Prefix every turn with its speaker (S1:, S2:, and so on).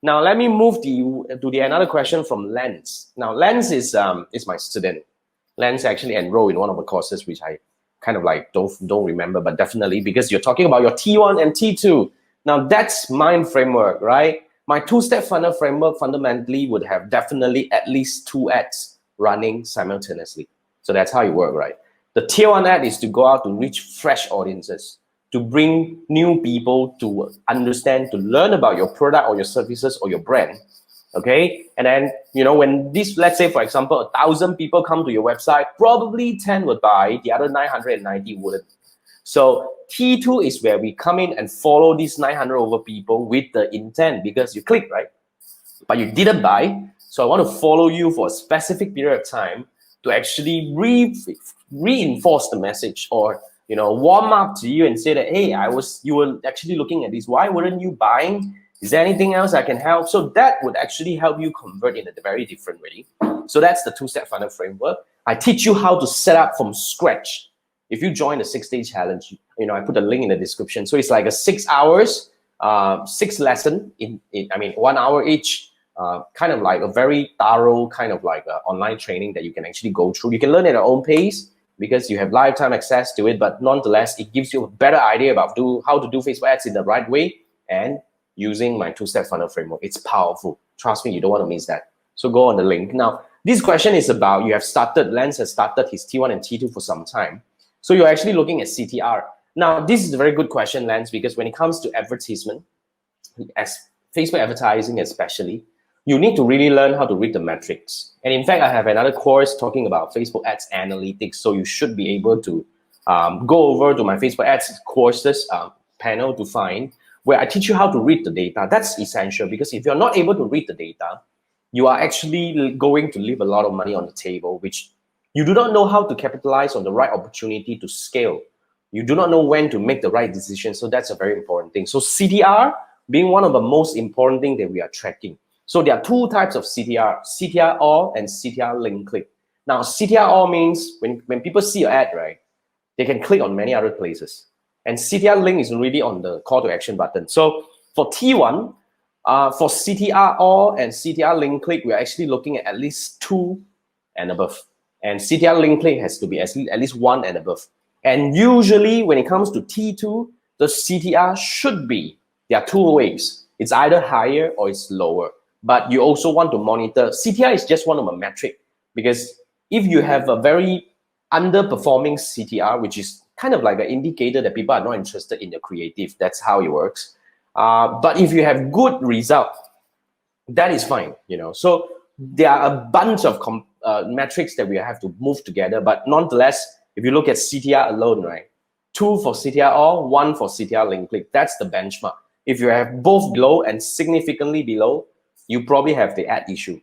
S1: Now let me move to the another question from Lens. Now Lens is my student. Lens actually enrolled in one of the courses which I kind of like don't remember, but definitely because you're talking about your T1 and T2. Now that's mind framework, right? My two-step funnel framework fundamentally would have definitely at least 2 ads running simultaneously. So that's how it works, right? The tier 1 ad is to go out to reach fresh audiences, to bring new people to understand, to learn about your product or your services or your brand. Okay, and then when this, let's say for example, 1,000 people come to your website, probably 10 would buy, the other 990 wouldn't. So T2 is where we come in and follow these 900 over people with the intent, because you click, right? But you didn't buy. So I want to follow you for a specific period of time to actually reinforce the message, or warm up to you and say that, hey, you were actually looking at this. Why weren't you buying? Is there anything else I can help? So that would actually help you convert in a very different way. So that's the two-step funnel framework. I teach you how to set up from scratch. If you join the 6-day challenge, I put a link in the description. So it's like a 6 hours, 6 lesson in 1 hour each, kind of like a very thorough kind of like online training that you can actually go through. You can learn at your own pace because you have lifetime access to it, but nonetheless, it gives you a better idea about how to do Facebook ads in the right way and using my two-step funnel framework. It's powerful. Trust me, you don't want to miss that. So go on the link. Now, this question is about, Lens has started his T1 and T2 for some time. So you're actually looking at CTR. Now, this is a very good question, Lens, because when it comes to advertisement, as Facebook advertising especially, you need to really learn how to read the metrics. And in fact, I have another course talking about Facebook ads analytics. So you should be able to go over to my Facebook ads courses panel to find where I teach you how to read the data. That's essential, because if you're not able to read the data, you are actually going to leave a lot of money on the table, which you do not know how to capitalize on the right opportunity to scale. You do not know when to make the right decision. So that's a very important thing. So CTR being one of the most important things that we are tracking. So there are 2 types of CTR, CTR all and CTR link click. Now, CTR all means when people see your ad, right, they can click on many other places. And CTR link is really on the call to action button. So for T1, for CTR all and CTR link click, we're actually looking at least 2 and above. And CTR link click has to be at least 1 and above. And usually when it comes to T2, the CTR should be, there are 2 ways. It's either higher or it's lower. But you also want to monitor. CTR is just one of the metric, because if you have a very underperforming CTR, which is kind of like an indicator that people are not interested in your creative, that's how it works. But if you have good result, that is fine. So there are a bunch of metrics that we have to move together. But nonetheless, if you look at CTR alone, right, 2 for CTR all, 1 for CTR link click, that's the benchmark. If you have both below and significantly below, you probably have the ad issue.